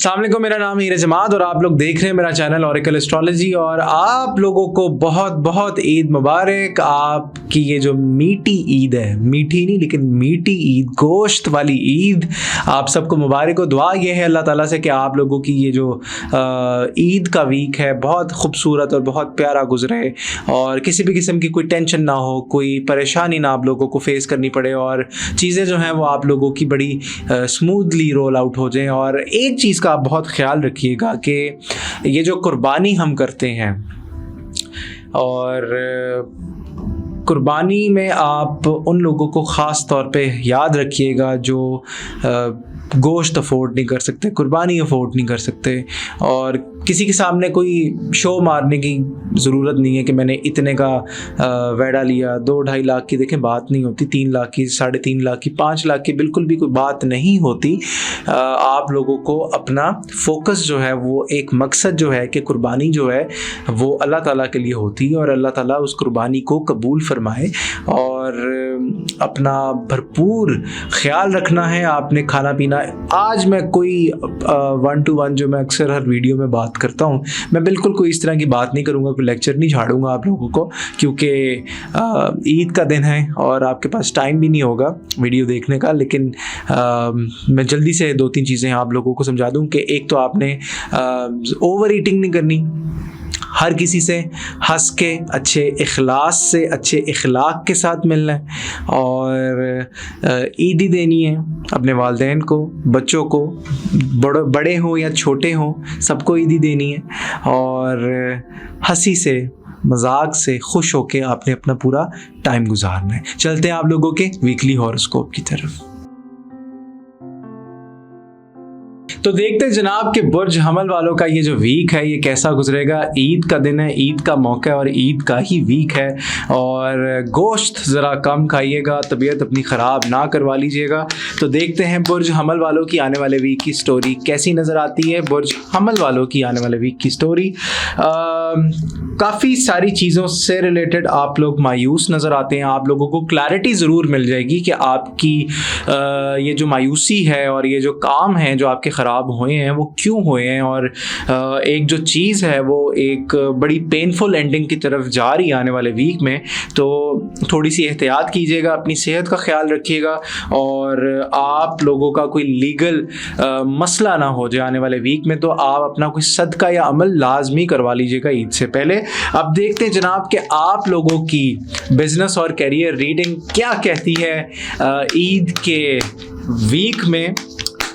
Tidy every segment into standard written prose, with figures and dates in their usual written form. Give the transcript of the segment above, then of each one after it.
अस्सलाम वालेकुम, मेरा नाम है जमात और आप लोग देख रहे हैं मेरा चैनल ऑरेकल एस्ट्रोलॉजी। और आप लोगों को बहुत बहुत ईद मुबारक। आपकी ये जो मीठी ईद है, मीठी नहीं लेकिन मीठी ईद, गोश्त वाली ईद, आप सबको मुबारक हो। दुआ ये है अल्लाह ताला से कि आप लोगों की ये जो ईद का वीक है बहुत खूबसूरत और बहुत प्यारा गुजरे और किसी भी किस्म की कोई टेंशन ना हो, कोई परेशानी ना आप लोगों को फेस करनी पड़े और चीज़ें जो हैं वो आप लोगों की बड़ी स्मूथली रोल आउट हो जाएं। और एक चीज़ का आप बहुत ख्याल रखिएगा कि ये जो कुर्बानी हम करते हैं, और कुर्बानी में आप उन लोगों को ख़ास तौर पे याद रखिएगा जो गोश्त अफोर्ड नहीं कर सकते, कुर्बानी अफोर्ड नहीं कर सकते। और किसी के सामने कोई शो मारने की ज़रूरत नहीं है कि मैंने इतने का वैडा लिया। 2-2.5 लाख की देखें बात नहीं होती, 3 लाख की, 3.5 लाख की, 5 लाख की बिल्कुल भी कोई बात नहीं होती। आप लोगों को अपना फोकस जो है वो एक मकसद जो है कि कुर्बानी जो है वो अल्लाह ताला के लिए होती है और अल्लाह ताला उस कुर्बानी को कबूल फरमाए। और अपना भरपूर ख्याल रखना है आपने, खाना पीना। आज मैं कोई 1-to-1 जो मैं अक्सर हर वीडियो में बात करता हूँ, मैं बिल्कुल कोई इस तरह की बात नहीं करूँगा, कोई लेक्चर नहीं झाड़ूंगा आप लोगों को, क्योंकि ईद का दिन है और आपके पास टाइम भी नहीं होगा वीडियो देखने का। लेकिन मैं जल्दी से 2-3 चीज़ें आप लोगों को समझा दूँ कि एक तो आपने ओवर ईटिंग नहीं करनी, हर किसी से हंस के अच्छे इखलास से अच्छे इखलाक के साथ मिलना है और ईदी देनी है अपने वालिदैन को, बच्चों को, बड़े हों या छोटे हों, सबको ईदी देनी है। और हंसी से मजाक से खुश होके आपने अपना पूरा टाइम गुजारना है। चलते हैं आप लोगों के वीकली हॉरोस्कोप की तरफ। तो देखते हैं जनाब के बुर्ज हमल वालों का ये जो वीक है ये कैसा गुजरेगा। ईद का दिन है, ईद का मौका है और ईद का ही वीक है। और गोश्त ज़रा कम खाइएगा, तबीयत अपनी ख़राब ना करवा लीजिएगा। तो देखते हैं बुर्ज हमल वालों की आने वाले वीक की स्टोरी कैसी नज़र आती है। बुर्ज हमल वालों की आने वाले वीक की स्टोरी, काफ़ी सारी चीज़ों से रिलेटेड आप लोग मायूस नज़र आते हैं। आप लोगों को क्लैरिटी ज़रूर मिल जाएगी कि आपकी ये जो मायूसी है और ये जो काम है जो आपके ख़राब हुए हैं वो क्यों हुए हैं। और एक जो चीज़ है वो एक बड़ी पेनफुल एंडिंग की तरफ जा रही है आने वाले वीक में। तो थोड़ी सी एहतियात कीजिएगा, अपनी सेहत का ख्याल रखिएगा और आप लोगों का कोई लीगल मसला ना हो जाए आने वाले वीक में। तो आप अपना कोई सदका या अमल लाजमी करवा लीजिएगा ईद से पहले। अब देखते हैं जनाब कि आप लोगों की बिजनेस और करियर रीडिंग क्या कहती है ईद के वीक में।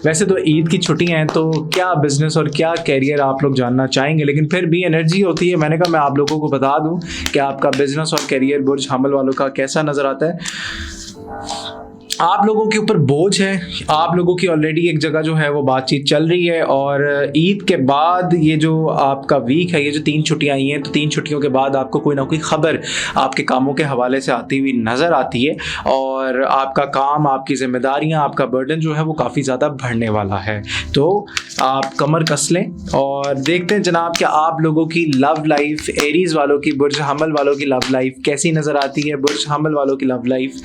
वैसे तो ईद की छुट्टियां हैं, तो क्या बिजनेस और क्या कैरियर आप लोग जानना चाहेंगे, लेकिन फिर भी एनर्जी होती है। मैंने कहा मैं आप लोगों को बता दूं कि आपका बिजनेस और कैरियर बुर्ज हमल वालों का कैसा नजर आता है। आप लोगों के ऊपर बोझ है, आप लोगों की ऑलरेडी एक जगह जो है वो बातचीत चल रही है। और ईद के बाद ये जो आपका वीक है, ये जो 3 छुट्टियां आई हैं, तो 3 छुट्टियों के बाद आपको कोई ना कोई खबर आपके कामों के हवाले से आती हुई नज़र आती है। और आपका काम, आपकी जिम्मेदारियां, आपका बर्डन जो है वो काफ़ी ज़्यादा बढ़ने वाला है। तो आप कमर कस लें और देखते हैं जनाब कि आप लोगों की लव लाइफ, एरीज वालों की, बुर्ज हमल वालों की लव लाइफ कैसी नज़र आती है। बुर्ज हमल वालों की लव लाइफ,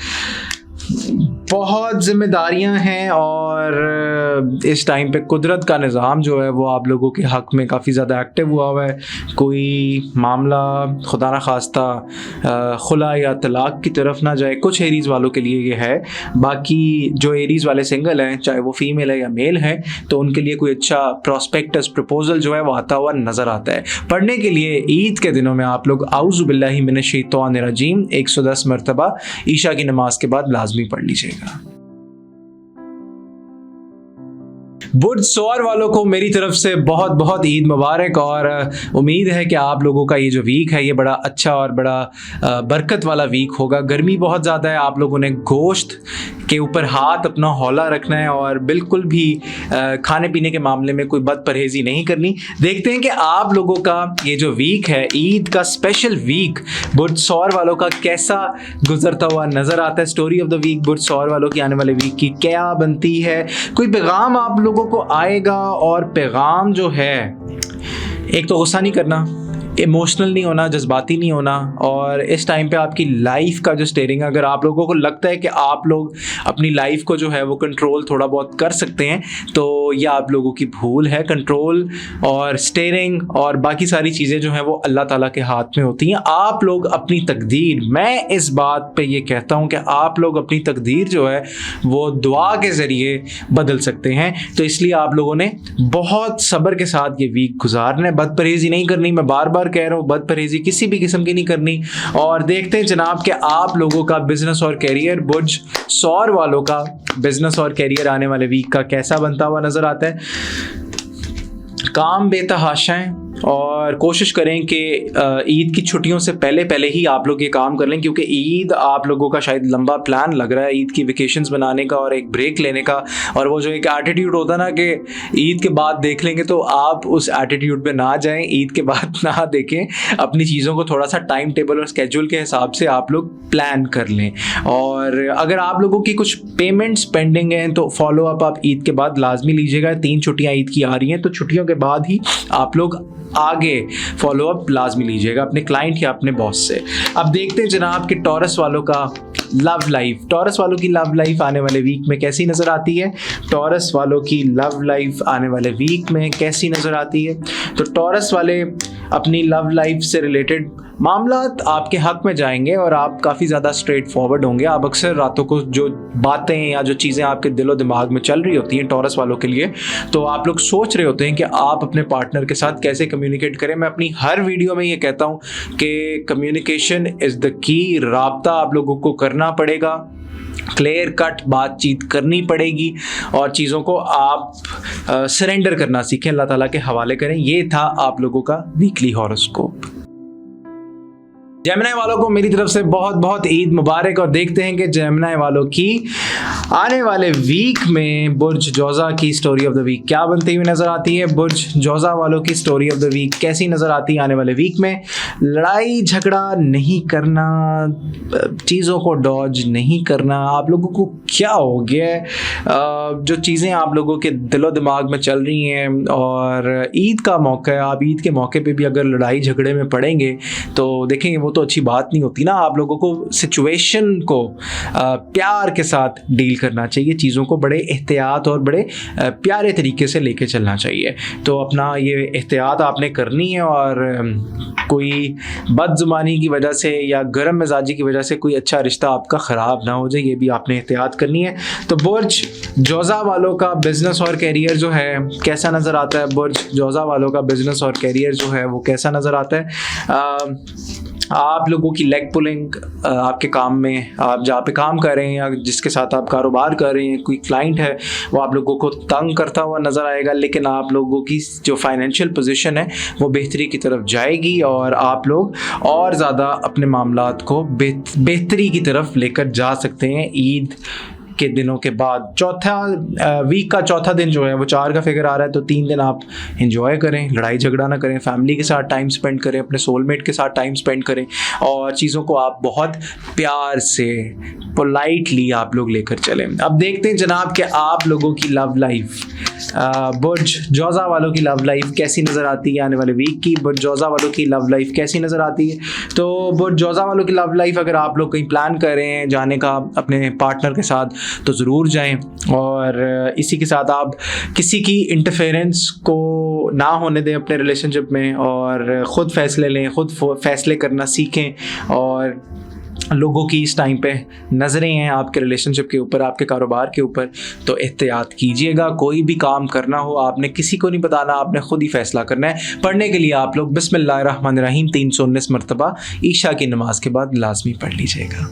बहुत जिम्मेदारियां हैं और इस टाइम पे कुदरत का निज़ाम जो है वो आप लोगों के हक़ में काफ़ी ज़्यादा एक्टिव हुआ हुआ है। कोई मामला खुदा न खास्ता खुला या तलाक की तरफ ना जाए, कुछ एरीज़ वालों के लिए ये है। बाकी जो एरीज़ वाले सिंगल हैं, चाहे वो फीमेल है या मेल है, तो उनके लिए कोई अच्छा प्रॉस्पेक्टस प्रपोजल जो है वो आता हुआ नज़र आता है। पढ़ने के लिए ईद के दिनों में आप लोग औज़ु बिल्लाहि मिनश शैतानिर रजीम 110 मरतबा ईशा की नमाज के बाद लाजमी पढ़ लीजिएगा। बुर्ज सवार वालों को मेरी तरफ से बहुत बहुत ईद मुबारक। और उम्मीद है कि आप लोगों का ये जो वीक है ये बड़ा अच्छा और बड़ा बरकत वाला वीक होगा। गर्मी बहुत ज़्यादा है, आप लोगों ने गोश्त के ऊपर हाथ अपना हौला रखना है और बिल्कुल भी खाने पीने के मामले में कोई बद परहेज़ी नहीं करनी। देखते हैं कि आप लोगों का ये जो वीक है, ईद का स्पेशल वीक, बुर्ज सवार वालों का कैसा गुजरता हुआ नज़र आता है। स्टोरी ऑफ द वीक बुर्ज सवार वालों की आने वाले वीक की क्या बनती है, कोई पैगाम आप लोगों को आएगा। और पैगाम जो है, एक तो गुस्सा नहीं करना, इमोशनल नहीं होना, जज्बाती नहीं होना। और इस टाइम पे आपकी लाइफ का जो स्टीयरिंग, अगर आप लोगों को लगता है कि आप लोग अपनी लाइफ को जो है वो कंट्रोल थोड़ा बहुत कर सकते हैं, तो ये आप लोगों की भूल है। कंट्रोल और स्टीयरिंग और बाकी सारी चीज़ें जो हैं वो अल्लाह ताला के हाथ में होती हैं। आप लोग अपनी तकदीर, मैं इस बात पे ये कहता हूँ कि आप लोग अपनी तकदीर जो है वो दुआ के ज़रिए बदल सकते हैं। तो इसलिए आप लोगों ने बहुत सब्र के साथ ये वीक गुजारना है। बदपरहेज़ी नहीं करनी, मैं बार बार कह रहा हूँ, बदपरहेज़ी किसी भी किस्म की नहीं करनी। और देखते हैं जनाब कि आप लोगों का बिजनेस और कैरियर, बुर्ज सौर वालों का बिजनेस और कैरियर आने वाले वीक का कैसा बनता हुआ नजर आता है। काम बेतहाशाएं और कोशिश करें कि ईद की छुट्टियों से पहले पहले ही आप लोग ये काम कर लें, क्योंकि ईद आप लोगों का शायद लंबा प्लान लग रहा है ईद की वेकेशंस बनाने का और एक ब्रेक लेने का। और वो जो एक एटीट्यूड होता है ना कि ईद के बाद देख लेंगे, तो आप उस एटीट्यूड पे ना जाएं, ईद के बाद ना देखें। अपनी चीज़ों को थोड़ा सा टाइम टेबल और स्केड्यूल के हिसाब से आप लोग प्लान कर लें। और अगर आप लोगों की कुछ पेमेंट्स पेंडिंग हैं तो फॉलो अप आप ईद के बाद लाजमी लीजिएगा। 3 छुट्टियाँ ईद की आ रही हैं, तो छुट्टियों के बाद ही आप लोग आगे फॉलो अप लाजमी लीजिएगा अपने क्लाइंट या अपने बॉस से। अब देखते हैं जनाब कि टॉरस वालों का लव लाइफ, टॉरस वालों की लव लाइफ आने वाले वीक में कैसी नज़र आती है। टॉरस वालों की लव लाइफ आने वाले वीक में कैसी नज़र आती है। तो टॉरस वाले अपनी लव लाइफ से रिलेटेड मामलात आपके हक में जाएंगे और आप काफ़ी ज़्यादा स्ट्रेट फॉरवर्ड होंगे। आप अक्सर रातों को जो बातें या जो चीज़ें आपके दिलो दिमाग में चल रही होती हैं टॉरस वालों के लिए, तो आप लोग सोच रहे होते हैं कि आप अपने पार्टनर के साथ कैसे कम्युनिकेट करें। मैं अपनी हर वीडियो में ये कहता हूँ कि कम्युनिकेशन इज़ द की। राब्ता आप लोगों को करना पड़ेगा, क्लियर कट बातचीत करनी पड़ेगी और चीज़ों को आप सरेंडर करना सीखें, अल्लाह ताला के हवाले करें। ये था आप लोगों का वीकली हॉरोस्कोप। जेमिनी वालों को मेरी तरफ से बहुत बहुत ईद मुबारक। और देखते हैं कि जेमिनी वालों की आने वाले वीक में बुर्ज जोज़ा की स्टोरी ऑफ द वीक क्या बनती हुई नज़र आती है। बुर्ज जोज़ा वालों की स्टोरी ऑफ द वीक कैसी नज़र आती है आने वाले वीक में। लड़ाई झगड़ा नहीं करना, चीज़ों को डॉज नहीं करना। आप लोगों को क्या हो गया है, जो चीज़ें आप लोगों के दिलो दिमाग में चल रही हैं और ईद का मौका है, आप ईद के मौके पे भी अगर लड़ाई झगड़े में पड़ेंगे तो देखेंगे वो तो अच्छी बात नहीं होती ना। आप लोगों को सिचुएशन को प्यार के साथ डील करना चाहिए, चीज़ों को बड़े एहतियात और बड़े प्यारे तरीके से लेके चलना चाहिए। तो अपना ये एहतियात आपने करनी है और कोई बदजुबानी की वजह से या गर्म मिजाजी की वजह से कोई अच्छा रिश्ता आपका ख़राब ना हो जाए, ये भी आपने एहतियात करनी है। तो बुर्ज जोज़ा वालों का बिज़नेस और कैरियर जो है कैसा नज़र आता है। बुर्ज जोज़ा वालों का बिज़नेस और कैरियर जो है वो कैसा नज़र आता है। आप लोगों की लेग पुलिंग आपके काम में, आप जहाँ पे काम कर रहे हैं या जिसके साथ आप कारोबार कर रहे हैं, कोई क्लाइंट है वो आप लोगों को तंग करता हुआ नज़र आएगा, लेकिन आप लोगों की जो फाइनेंशियल पोजीशन है वो बेहतरी की तरफ जाएगी और आप लोग और ज़्यादा अपने मामलात को बेहतरी की तरफ लेकर जा सकते हैं। ईद के दिनों के बाद चौथा वीक का चौथा दिन जो है वो 4 का फिगर आ रहा है, तो 3 दिन आप एंजॉय करें, लड़ाई झगड़ा ना करें, फैमिली के साथ टाइम स्पेंड करें, अपने सोलमेट के साथ टाइम स्पेंड करें और चीज़ों को आप बहुत प्यार से पोलाइटली आप लोग लेकर चलें। अब देखते हैं जनाब कि आप लोगों की लव लाइफ, बुर्ज जोज़ा वालों की लव लाइफ कैसी नज़र आती है आने वाले वीक की। बुर्ज जोज़ा वालों की लव लाइफ कैसी नज़र आती है। तो बुर्ज जोज़ा वालों की लव लाइफ, अगर आप लोग कहीं प्लान कर रहे हैं जाने का अपने पार्टनर के साथ तो ज़रूर जाएं और इसी के साथ आप किसी की इंटरफेरेंस को ना होने दें अपने रिलेशनशिप में और ख़ुद फैसले लें, ख़ुद फैसले करना सीखें। और लोगों की इस टाइम पे नज़रें हैं आपके रिलेशनशिप के ऊपर, आपके कारोबार के ऊपर, तो एहतियात कीजिएगा। कोई भी काम करना हो आपने किसी को नहीं बताना, आपने ख़ुद ही फैसला करना है। पढ़ने के लिए आप लोग बिस्मिल्लाहिर्रहमानिर्रहीम 319 मरतबा ईशा की नमाज के बाद लाजमी पढ़ लीजिएगा।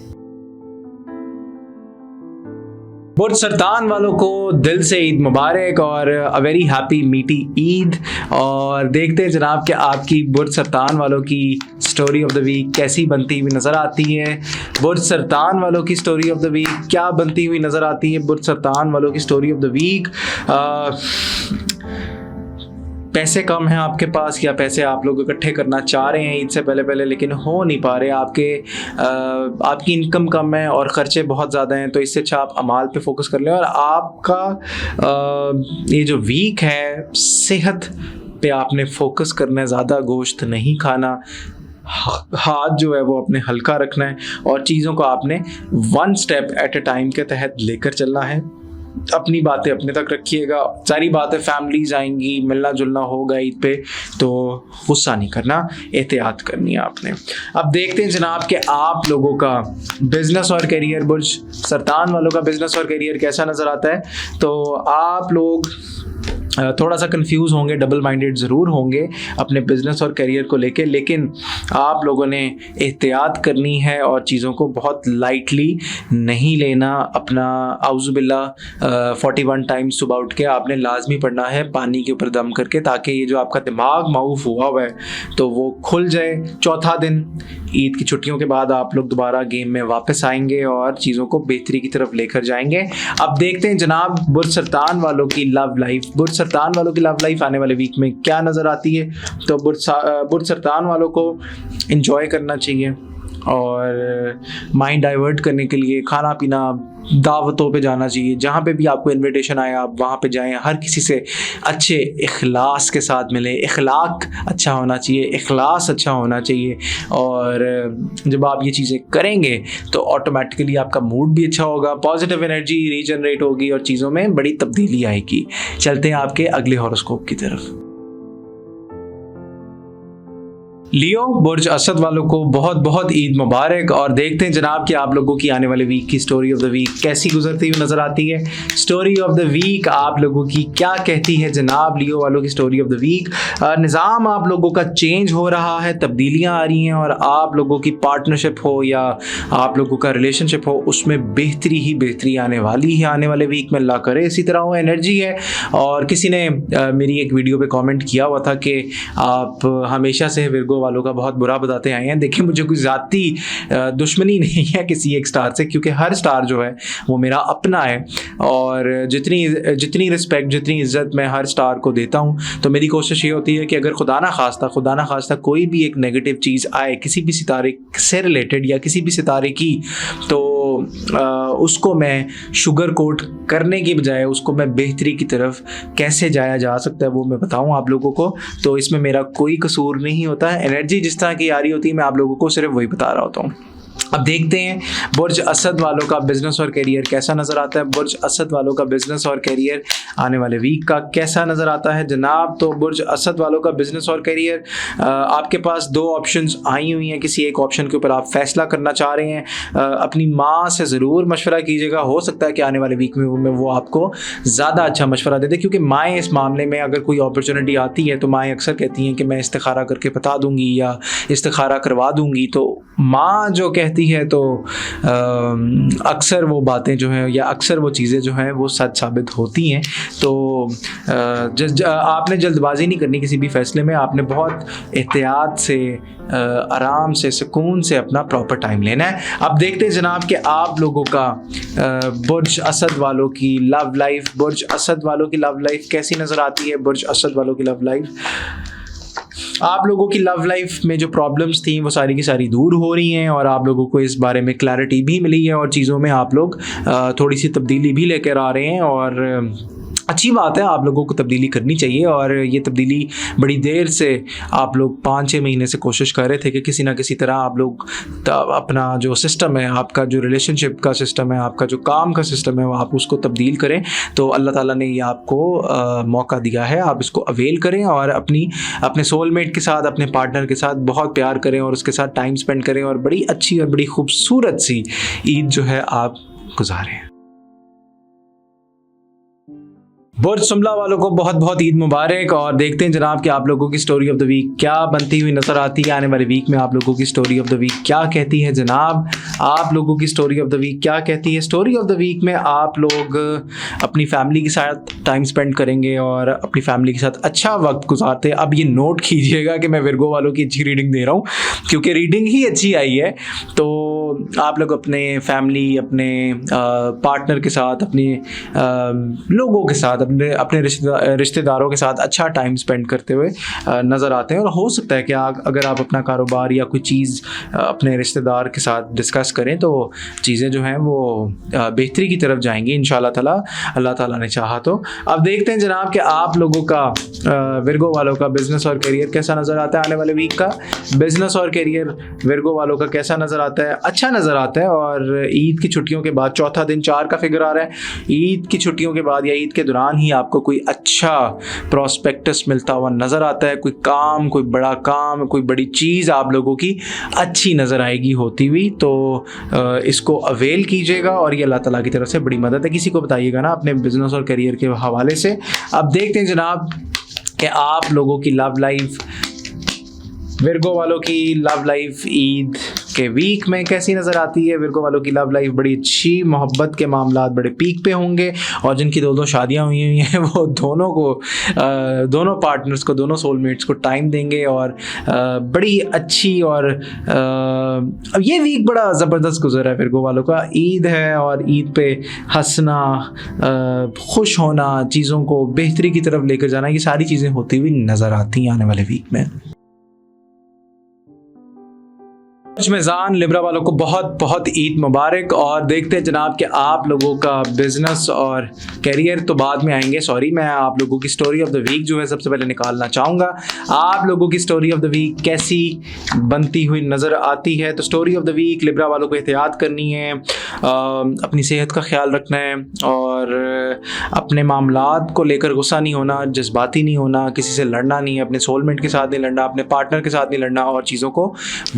बुर्ज सरतान वालों को दिल से ईद मुबारक और अ वेरी हैप्पी मीठी ईद। और देखते हैं जनाब कि आपकी बुर्ज सरतान वालों की स्टोरी ऑफ द वीक कैसी बनती हुई नज़र आती है। बुर्ज सरतान वालों की स्टोरी ऑफ द वीक क्या बनती हुई नज़र आती है। बुर्ज सरतान वालों की स्टोरी ऑफ द वीक, पैसे कम हैं आपके पास या पैसे आप लोग इकट्ठे करना चाह रहे हैं ईद से पहले पहले लेकिन हो नहीं पा रहे, आपकी इनकम कम है और ख़र्चे बहुत ज़्यादा हैं, तो इससे अच्छा आप अमाल पे फोकस कर लें। और आपका ये जो वीक है सेहत पे आपने फोकस करना है, ज़्यादा गोश्त नहीं खाना, हाथ जो है वो अपने हल्का रखना है और चीज़ों को आपने one step at A time के तहत लेकर चलना है। अपनी बातें अपने तक रखिएगा, सारी बातें फैमिलीज आएंगी, मिलना जुलना होगा ईद पे, तो गुस्सा नहीं करना, एहतियात करनी है आपने। अब देखते हैं जनाब कि आप लोगों का बिजनेस और करियर, बुर्ज सरतान वालों का बिजनेस और करियर कैसा नज़र आता है। तो आप लोग थोड़ा सा कंफ्यूज होंगे, डबल माइंडेड ज़रूर होंगे अपने बिजनेस और करियर को लेके, लेकिन आप लोगों ने एहतियात करनी है और चीज़ों को बहुत लाइटली नहीं लेना। अपना आउज़ुबिल्ला 41 टाइम्स सुबह उठ के आपने लाजमी पढ़ना है पानी के ऊपर दम करके, ताकि ये जो आपका दिमाग माऊफ हुआ है तो वो खुल जाए। चौथा दिन ईद की छुट्टियों के बाद आप लोग दोबारा गेम में वापस आएंगे और चीज़ों को बेहतरी की तरफ लेकर जाएंगे। अब देखते हैं जनाब बुर्ज सरतान वालों की लव लाइफ, बुर्ज सरतान वालों की लव लाइफ आने वाले वीक में क्या नज़र आती है। तो बुर्ज सरतान वालों को एंजॉय करना चाहिए और माइंड डाइवर्ट करने के लिए खाना पीना, दावतों पे जाना चाहिए। जहाँ पे भी आपको इनविटेशन आए आप वहाँ पे जाएं, हर किसी से अच्छे इखलास के साथ मिलें। इखलाक अच्छा होना चाहिए, इखलास अच्छा होना चाहिए, और जब आप ये चीज़ें करेंगे तो ऑटोमेटिकली आपका मूड भी अच्छा होगा, पॉजिटिव एनर्जी रीजनरेट होगी और चीज़ों में बड़ी तब्दीली आएगी। चलते हैं आपके अगले हॉरोस्कोप की तरफ। लियो, बुर्ज असद वालों को बहुत बहुत ईद मुबारक। और देखते हैं जनाब कि आप लोगों की आने वाले वीक की स्टोरी ऑफ द वीक कैसी गुजरती हुई नज़र आती है। स्टोरी ऑफ द वीक आप लोगों की क्या कहती है जनाब लियो वालों की स्टोरी ऑफ द वीक। निज़ाम आप लोगों का चेंज हो रहा है, तब्दीलियाँ आ रही हैं और आप लोगों की पार्टनरशिप हो या आप लोगों का रिलेशनशिप हो उसमें बेहतरी ही बेहतरी आने वाली है आने वाले वीक में। अल्लाह करे इसी तरह वो एनर्जी है। और किसी ने मेरी एक वीडियो पे कमेंट किया हुआ था कि आप हमेशा से विर्गो वालों का बहुत बुरा बताते आए हैं। देखिए, मुझे कोई ज़ाती दुश्मनी नहीं है किसी एक स्टार से, क्योंकि हर स्टार जो है वो मेरा अपना है और जितनी रिस्पेक्ट, जितनी इज्जत मैं हर स्टार को देता हूँ, तो मेरी कोशिश ये होती है कि अगर खुदा ना खास्ता कोई भी एक नेगेटिव चीज़ आए किसी भी सितारे से रिलेटेड या किसी भी सितारे की, तो उसको मैं शुगर कोट करने की बजाय उसको मैं बेहतरी की तरफ कैसे जाया जा सकता है वो मैं बताऊं आप लोगों को। तो इसमें मेरा कोई कसूर नहीं होता है। एनर्जी जिस तरह की आ रही होती है मैं आप लोगों को सिर्फ वही बता रहा होता हूँ। अब देखते हैं बुर्ज असद वालों का बिजनेस और करियर कैसा नज़र आता है। बुर्ज असद वालों का बिजनेस और करियर आने वाले वीक का कैसा नज़र आता है जनाब। तो बुर्ज असद वालों का बिजनेस और करियर, आपके पास दो ऑप्शंस आई हुई हैं। किसी एक ऑप्शन के ऊपर आप फैसला करना चाह रहे हैं, अपनी माँ से ज़रूर मशवरा कीजिएगा। हो सकता है कि आने वाले वीक में वो आपको ज़्यादा अच्छा मशवरा दे दे, क्योंकि माएँ इस मामले में अगर कोई अपॉर्चुनिटी आती है तो माएँ अक्सर कहती हैं कि मैं इस्तिखारा करके बता दूँगी या इस्तिखारा करवा दूँगी। तो माँ जो कहती है तो अक्सर वो बातें जो हैं या अक्सर वो चीज़ें जो हैं वो सच साबित होती हैं। तो आपने जल्दबाजी नहीं करनी किसी भी फैसले में, आपने बहुत एहतियात से, आराम से, सुकून से अपना प्रॉपर टाइम लेना है। अब देखते हैं जनाब कि आप लोगों का बुर्ज असद वालों की लव लाइफ, बुर्ज असद वालों की लव लाइफ कैसी नज़र आती है। बुर्ज असद वालों की लव लाइफ, आप लोगों की लव लाइफ में जो प्रॉब्लम्स थी वो सारी की सारी दूर हो रही हैं और आप लोगों को इस बारे में क्लैरिटी भी मिली है और चीज़ों में आप लोग थोड़ी सी तब्दीली भी लेकर आ रहे हैं। और अच्छी बात है, आप लोगों को तब्दीली करनी चाहिए। और ये तब्दीली बड़ी देर से आप लोग 5-6 महीने से कोशिश कर रहे थे कि किसी ना किसी तरह आप लोग अपना जो सिस्टम है, आपका जो रिलेशनशिप का सिस्टम है, आपका जो काम का सिस्टम है, वो आप उसको तब्दील करें। तो अल्लाह ताला ने ये आपको मौका दिया है, आप इसको अवेल करें और अपने सोलमेट के साथ, अपने पार्टनर के साथ बहुत प्यार करें और उसके साथ टाइम स्पेंड करें और बड़ी अच्छी और बड़ी खूबसूरत सी ईद जो है आप गुजारें। बुर्ज शुमला वालों को बहुत बहुत ईद मुबारक। और देखते हैं जनाब कि आप लोगों की स्टोरी ऑफ द वीक क्या बनती हुई नज़र आती है आने वाले वीक में। आप लोगों की स्टोरी ऑफ द वीक क्या कहती है जनाब, आप लोगों की स्टोरी ऑफ द वीक क्या कहती है। स्टोरी ऑफ द वीक में आप लोग अपनी फैमिली के साथ टाइम स्पेंड करेंगे और अपनी फैमिली के साथ अच्छा वक्त गुजारते। अब ये नोट कीजिएगा कि मैं विर्गो वालों की अच्छी रीडिंग दे रहा हूँ, क्योंकि रीडिंग ही अच्छी आई है। तो आप लोग अपने फैमिली, अपने पार्टनर के साथ, अपने लोगों के साथ, अपने रिश्तेदारों के साथ अच्छा टाइम स्पेंड करते हुए नज़र आते हैं। और हो सकता है कि अगर आप अपना कारोबार या कोई चीज़ अपने रिश्तेदार के साथ डिस्कस करें तो चीज़ें जो हैं वो बेहतरी की तरफ जाएंगी इंशाल्लाह ताला, अल्लाह ताला ने चाहा तो। अब देखते हैं जनाब कि आप लोगों का विर्गो वालों का बिज़नेस और करियर कैसा नज़र आता है। आने वाले वीक का बिज़नेस और करियर विर्गो वालों का कैसा नज़र आता है? अच्छा नज़र आता है। और ईद की छुट्टियों के बाद, चौथा दिन 4 का फिगर आ रहा है, ईद की छुट्टियों के बाद या ईद के दौरान ही आपको कोई अच्छा प्रॉस्पेक्टस मिलता हुआ नज़र आता है। कोई काम, कोई बड़ा काम, कोई बड़ी चीज़ आप लोगों की अच्छी नज़र आएगी होती हुई। तो इसको अवेल कीजिएगा और ये अल्लाह ताला की तरफ से बड़ी मदद है। किसी को बताइएगा ना अपने बिज़नेस और करियर के हवाले से। अब देखते हैं जनाब कि आप लोगों की लव लाइफ, विर्गो वालों की लव लाइफ ईद के वीक में कैसी नज़र आती है। विर्गो वालों की लव लाइफ बड़ी अच्छी, मोहब्बत के मामलात बड़े पीक पे होंगे। और जिनकी 2-2 शादियाँ हुई हैं वो दोनों को, दोनों पार्टनर्स को, दोनों सोलमेट्स को टाइम देंगे और बड़ी अच्छी। और अब ये वीक बड़ा ज़बरदस्त गुजरा है विर्गो वालों का। ईद है और ईद पे हंसना, खुश होना, चीज़ों को बेहतरी की तरफ लेकर जाना, ये सारी चीज़ें होती हुई नज़र आती हैं आने वाले वीक में। मेज़ान लिब्रा वालों को बहुत बहुत ईद मुबारक। और देखते हैं जनाब कि आप लोगों का बिजनेस और करियर तो बाद में आएंगे। सॉरी, मैं आप लोगों की स्टोरी ऑफ द वीक जो है सबसे पहले निकालना चाहूँगा। आप लोगों की स्टोरी ऑफ द वीक कैसी बनती हुई नज़र आती है? तो story of the week, Libra वालों को एहतियात करनी है, अपनी सेहत का ख्याल रखना है और अपने मामलात को लेकर गुस्सा नहीं होना, जज्बाती नहीं होना, किसी से लड़ना नहीं है, अपने सोलमेट के साथ नहीं लड़ना, अपने पार्टनर के साथ नहीं लड़ना और चीज़ों को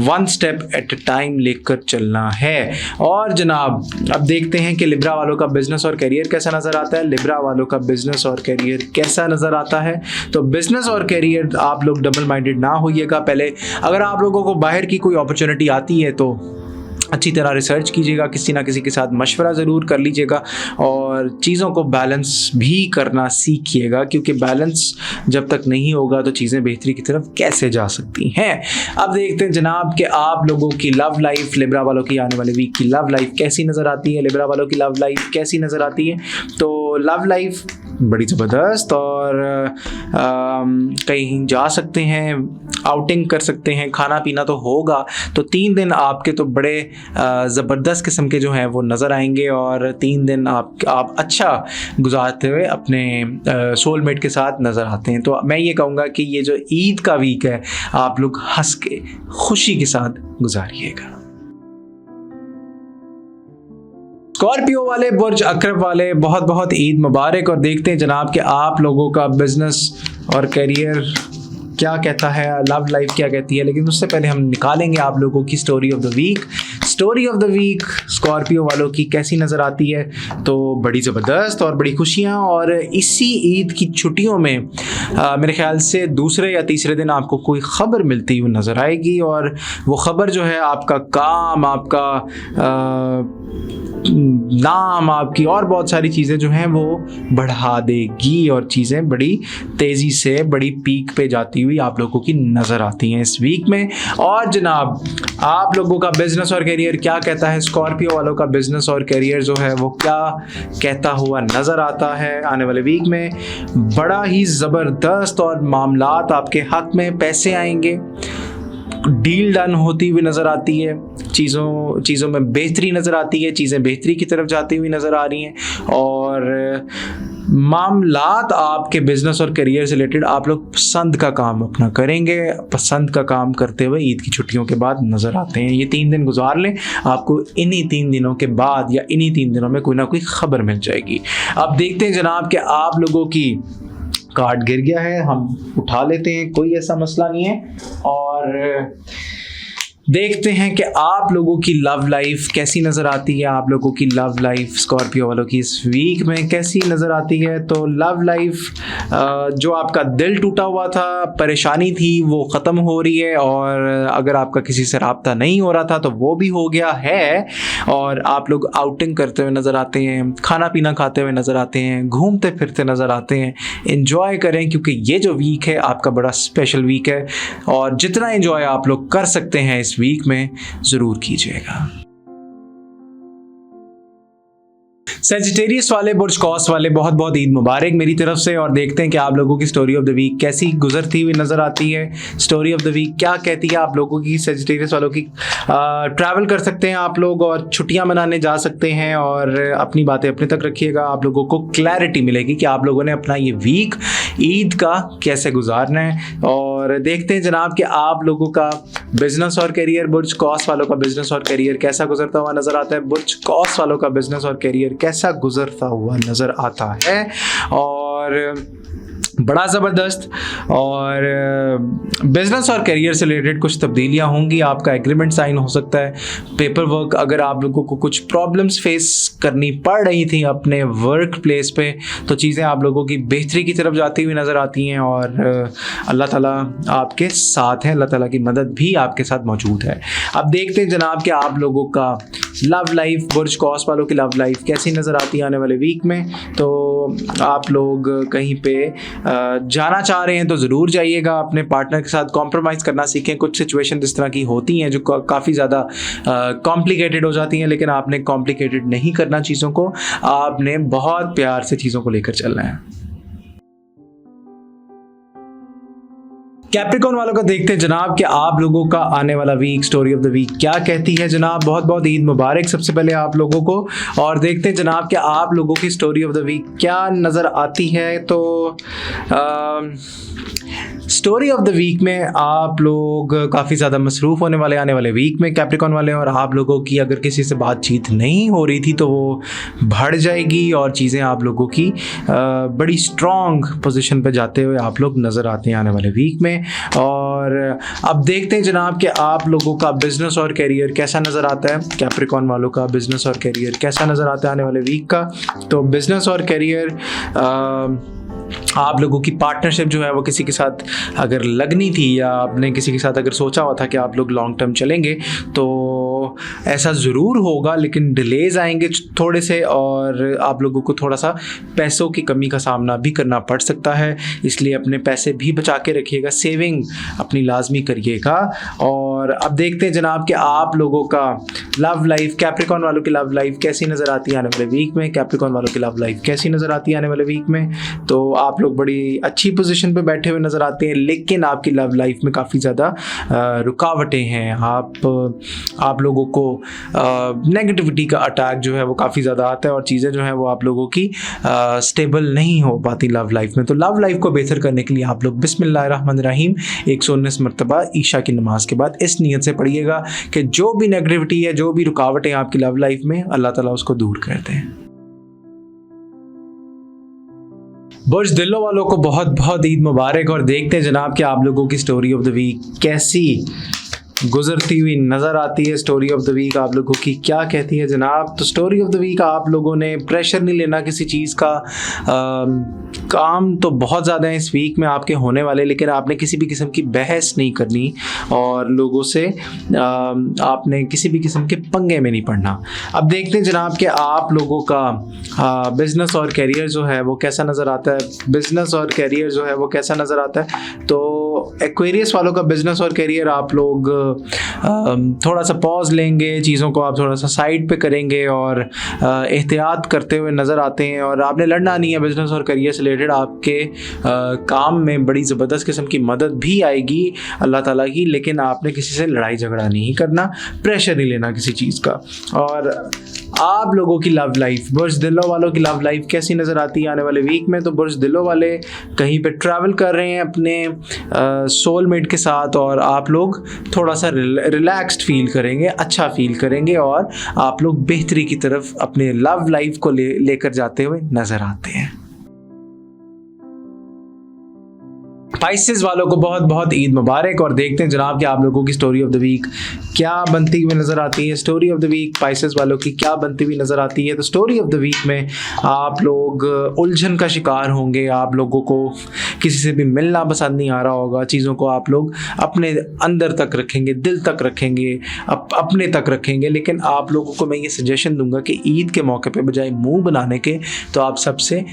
one step at a time लेकर चलना है। और जनाब अब देखते हैं कि लिब्रा वालों का बिजनेस और करियर कैसा नज़र आता है। लिब्रा वालों का बिजनेस और करियर कैसा नज़र आता है? तो बिजनेस और करियर आप लोग डबल माइंडेड ना होइएगा। पहले अगर आप लोगों को बाहर की कोई अपॉर्चुनिटी आती है तो अच्छी तरह रिसर्च कीजिएगा, किसी ना किसी के साथ मशवरा ज़रूर कर लीजिएगा और चीज़ों को बैलेंस भी करना सीखिएगा, क्योंकि बैलेंस जब तक नहीं होगा तो चीज़ें बेहतरी की तरफ कैसे जा सकती हैं। अब देखते हैं जनाब कि आप लोगों की लव लाइफ, लिब्रा वालों की आने वाले वीक की लव लाइफ कैसी नज़र आती है। लिब्रा वालों की लव लाइफ कैसी नज़र आती है? तो लव लाइफ बड़ी ज़बरदस्त और कहीं जा सकते हैं, आउटिंग कर सकते हैं, खाना पीना तो होगा। तो 3 दिन आपके तो बड़े ज़बरदस्त किस्म के जो हैं वो नज़र आएंगे और 3 दिन आप अच्छा गुजारते हुए अपने सोलमेट के साथ नज़र आते हैं। तो मैं ये कहूँगा कि ये जो ईद का वीक है आप लोग हंस के खुशी के साथ गुजारिएगा। स्कॉर्पियो वाले, बुर्ज अकरब वाले, बहुत बहुत ईद मुबारक। और देखते हैं जनाब कि आप लोगों का बिजनेस और करियर क्या कहता है, लव लाइफ क्या कहती है। लेकिन उससे पहले हम निकालेंगे आप लोगों की story of the week. Story of the week Scorpio वालों की कैसी नज़र आती है? तो बड़ी ज़बरदस्त और बड़ी खुशियाँ। और इसी ईद की छुट्टियों में मेरे ख्याल से दूसरे या तीसरे दिन आपको कोई ख़बर मिलती हुई नज़र आएगी और वो ख़बर जो है आपका काम, आपका नाम, आपकी और बहुत सारी चीज़ें जो हैं वो बढ़ा देगी और चीज़ें बड़ी तेज़ी से बड़ी पीक पे जाती हुई आप लोगों की नज़र आती हैं इस वीक में। और जनाब आप लोगों का बिजनेस और करियर क्या कहता है? स्कॉर्पियो वालों का बिजनेस और करियर जो है वो क्या कहता हुआ नज़र आता है आने वाले वीक में? बड़ा ही ज़बरदस्त और मामलात आपके हक में, पैसे आएंगे, डील डन होती हुई नज़र आती है, चीज़ों में बेहतरी नज़र आती है, चीज़ें बेहतरी की तरफ जाती हुई नज़र आ रही हैं और मामलात आपके बिजनेस और करियर से रिलेटेड आप लोग पसंद का काम अपना करेंगे। पसंद का काम करते हुए ईद की छुट्टियों के बाद नज़र आते हैं। ये 3 दिन गुजार लें, आपको इन्हीं 3 दिनों के बाद या इन्हीं 3 दिनों में कोई ना कोई खबर मिल जाएगी। अब देखते हैं जनाब कि आप लोगों की कार्ड गिर गया है, हम उठा लेते हैं, कोई ऐसा मसला नहीं है। और देखते हैं कि आप लोगों की लव लाइफ कैसी नज़र आती है। आप लोगों की लव लाइफ स्कॉर्पियो वालों की इस वीक में कैसी नज़र आती है? तो लव लाइफ जो आपका दिल टूटा हुआ था, परेशानी थी, वो ख़त्म हो रही है। और अगर आपका किसी से रब्ता नहीं हो रहा था तो वो भी हो गया है और आप लोग आउटिंग करते हुए नज़र आते हैं, खाना पीना खाते हुए नज़र आते हैं, घूमते फिरते नज़र आते हैं। एंजॉय करें क्योंकि ये जो वीक है आपका बड़ा स्पेशल वीक है और जितना एंजॉय आप लोग कर सकते हैं इस वीक में ज़रूर कीजिएगा। सेजिटेरियस वाले, बुर्ज कॉस वाले, बहुत बहुत ईद मुबारक मेरी तरफ से। और देखते हैं कि आप लोगों की स्टोरी ऑफ द वीक कैसी गुजरती हुई नज़र आती है। स्टोरी ऑफ द वीक क्या कहती है आप लोगों की, सेजिटेरियस वालों की। ट्रैवल कर सकते हैं आप लोग और छुट्टियां मनाने जा सकते हैं, और अपनी बातें अपने तक रखिएगा। आप लोगों को क्लैरिटी मिलेगी कि आप लोगों ने अपना ये वीक ईद का कैसे गुजारना है। और देखते हैं जनाब कि आप लोगों का बिजनेस और करियर, बुर्ज कॉस वालों का बिजनेस और करियर कैसा गुजरता हुआ नजर आता है, बुर्ज कॉस वालों का बिजनेस और करियर कैसा गुजरता हुआ नजर आता है। और बड़ा ज़बरदस्त और बिजनेस और करियर से रिलेटेड कुछ तब्दीलियां होंगी। आपका एग्रीमेंट साइन हो सकता है, पेपर वर्क, अगर आप लोगों को कुछ प्रॉब्लम्स फेस करनी पड़ रही थी अपने वर्क प्लेस पे, तो चीज़ें आप लोगों की बेहतरी की तरफ जाती हुई नज़र आती हैं। और अल्लाह ताला आपके साथ है, अल्लाह ताला की मदद भी आपके साथ मौजूद है। अब देखते हैं जनाब कि आप लोगों का लव लाइफ, बुर्ज कॉस वालों की लव लाइफ कैसी नज़र आती है आने वाले वीक में। तो आप लोग कहीं पे जाना चाह रहे हैं तो ज़रूर जाइएगा, अपने पार्टनर के साथ कॉम्प्रोमाइज़ करना सीखें। कुछ सिचुएशन इस तरह की होती हैं जो काफ़ी ज़्यादा कॉम्प्लिकेटेड हो जाती हैं, लेकिन आपने कॉम्प्लिकेटेड नहीं करना चीज़ों को, आपने बहुत प्यार से चीज़ों को लेकर चलना है। कैप्रिकॉर्न वालों का देखते हैं जनाब कि आप लोगों का आने वाला week, story of the week क्या कहती है जनाब। बहुत बहुत ईद मुबारक सबसे पहले आप लोगों को। और देखते हैं जनाब कि आप लोगों की स्टोरी ऑफ द वीक क्या नज़र आती है। तो स्टोरी ऑफ द वीक में आप लोग काफ़ी ज़्यादा मसरूफ़ होने वाले आने वाले वीक में, कैप्रिकॉर्न वाले। और आप लोगों की अगर किसी से बातचीत नहीं हो रही थी तो वो बढ़ जाएगी, और चीज़ें आप लोगों की बड़ी स्ट्रॉन्ग पोजीशन पे जाते हुए आप लोग नज़र आते हैं आने वाले वीक में। और अब देखते हैं जनाब कि आप लोगों का बिजनेस और करियर कैसा नज़र आता है। कैप्रिकॉर्न वालों का बिजनेस और करियर कैसा नज़र आता है आने वाले वीक का। तो बिजनेस और करियर, आप लोगों की पार्टनरशिप जो है वो किसी के साथ अगर लगनी थी, या आपने किसी के साथ अगर सोचा हुआ था कि आप लोग लॉन्ग टर्म चलेंगे, तो ऐसा ज़रूर होगा, लेकिन डिलेज आएंगे थोड़े से, और आप लोगों को थोड़ा सा पैसों की कमी का सामना भी करना पड़ सकता है। इसलिए अपने पैसे भी बचा के रखिएगा, सेविंग अपनी लाजमी करिएगा। और अब देखते हैं जनाब कि आप लोगों का लव लाइफ, कैप्रिकॉर्न वालों की लव लाइफ कैसी नज़र आती है आने वाले वीक में। कैप्रिकॉर्न वालों की लव लाइफ कैसी नज़र आती है आने वाले वीक में। तो आप लोग बड़ी अच्छी पोजीशन पे बैठे हुए नज़र आते हैं, लेकिन आपकी लव लाइफ में काफ़ी ज़्यादा रुकावटें हैं। आप लोगों को नेगेटिविटी का अटैक जो है वो काफ़ी ज़्यादा आता है, और चीज़ें जो है वो आप लोगों की स्टेबल नहीं हो पाती लव लाइफ में। तो लव लाइफ को बेहतर करने के लिए आप लोग बिस्मिल्लाहिर्रहमानिर्रहीम 119 मरतबा ईशा की नमाज के बाद इस नीयत से पढ़िएगा कि जो भी नेगेटिविटी है, जो भी रुकावटें आपकी लव लाइफ में, अल्लाह ताला उसको दूर करते हैं। बुर्ज दिलों वालों को बहुत बहुत ईद मुबारक। और देखते हैं जनाब कि आप लोगों की स्टोरी ऑफ द वीक कैसी गुजरती हुई नज़र आती है। स्टोरी ऑफ द वीक आप लोगों की क्या कहती है जनाब। तो स्टोरी ऑफ द वीक, आप लोगों ने प्रेशर नहीं लेना किसी चीज़ का। काम तो बहुत ज़्यादा है इस वीक में आपके होने वाले, लेकिन आपने किसी भी किस्म की बहस नहीं करनी, और लोगों से आपने किसी भी किस्म के पंगे में नहीं पड़ना। अब देखते हैं जनाब कि आप लोगों का बिज़नेस और करियर जो है वो कैसा नज़र आता है। बिज़नेस और करियर जो है वो कैसा नज़र आता है। तो एक्वेरियस वालों का बिज़नेस और करियर, आप लोग थोड़ा सा पॉज लेंगे, चीज़ों को आप थोड़ा सा साइड पे करेंगे और एहतियात करते हुए नज़र आते हैं। और आपने लड़ना नहीं है बिज़नेस और करियर से रिलेटेड। आपके काम में बड़ी ज़बरदस्त किस्म की मदद भी आएगी अल्लाह ताला की, लेकिन आपने किसी से लड़ाई झगड़ा नहीं करना, प्रेशर नहीं लेना किसी चीज़ का। और आप लोगों की लव लाइफ, बुर्ज दिलों वालों की लव लाइफ कैसी नज़र आती है आने वाले वीक में। तो बुर्ज दिलों वाले कहीं पे ट्रैवल कर रहे हैं अपने सोलमेट के साथ, और आप लोग थोड़ा सा रिलैक्स्ड फील करेंगे, अच्छा फील करेंगे, और आप लोग बेहतरी की तरफ अपने लव लाइफ को लेकर जाते हुए नज़र आते हैं। स्पाइसेस वालों को बहुत बहुत ईद मुबारक। और देखते हैं जनाब कि आप लोगों की स्टोरी ऑफ द वीक क्या बनती हुई नज़र आती है। Story of the week Pisces वालों की क्या बनती हुई नज़र आती है। तो स्टोरी ऑफ द वीक में आप लोग उलझन का शिकार होंगे, आप लोगों को किसी से भी मिलना पसंद नहीं आ रहा होगा, चीज़ों को आप लोग अपने अंदर तक रखेंगे, दिल तक रखेंगे, अपने तक रखेंगे। लेकिन आप लोगों को मैं ये सजेशन दूंगा कि ईद के मौके पे बजाय मुंह बनाने के, तो आप सबसे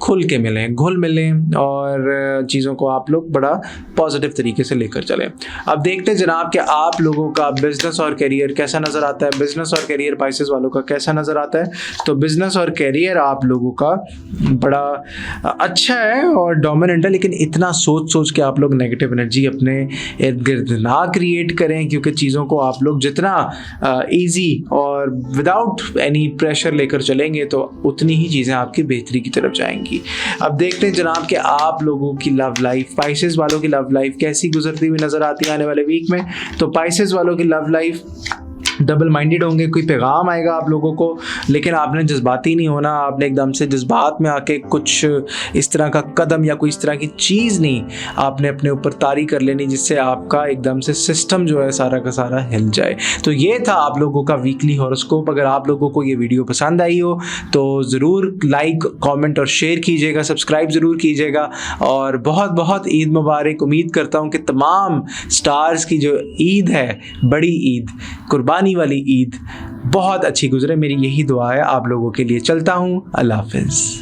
खुल के मिलें, घुल मिलें और चीज़ों को आप लोग बड़ा पॉजिटिव तरीके से लेकर चलें। अब देखते हैं जनाब कि आप लोगों का बिजनेस और करियर कैसा नज़र आता है। बिजनेस और करियर पाइसेस वालों का कैसा नज़र आता है? तो बिजनेस और करियर आप लोगों का बड़ा अच्छा है और डोमिनेंट है, लेकिन इतना सोच सोच के आप लोग नेगेटिव एनर्जी अपने इर्द गिर्द ना क्रिएट करें, क्योंकि चीज़ों को आप लोग जितना ईजी और विदाउट एनी प्रेशर लेकर चलेंगे तो उतनी ही चीज़ें आपकी बेहतरी की तरफ जाएंगी। अब देखते हैं जनाब कि आप लोगों की लव लाइफ, पाइसेस वालों की लव लाइफ कैसी गुजरती हुई नज़र आती है आने वाले वीक में। तो पाइसेस वालों की लव लाइफ डबल माइंडेड होंगे, कोई पैगाम आएगा आप लोगों को, लेकिन आपने जज्बाती नहीं होना। आपने एकदम से जज्बात में आके कुछ इस तरह का कदम या कोई इस तरह की चीज़ नहीं आपने अपने ऊपर तारी कर लेनी जिससे आपका एकदम से सिस्टम जो है सारा का सारा हिल जाए। तो ये था आप लोगों का वीकली हॉरोस्कोप। अगर आप लोगों को ये वीडियो पसंद आई हो तो ज़रूर लाइक, कमेंट और शेयर कीजिएगा, सब्सक्राइब ज़रूर कीजिएगा और बहुत बहुत ईद मुबारक। उम्मीद करता हूँ कि तमाम स्टार्स की जो ईद है, बड़ी ईद, कुर्बानी वाली ईद बहुत अच्छी गुजरे। मेरी यही दुआ है आप लोगों के लिए। चलता हूँ, अल्लाह हाफिज़।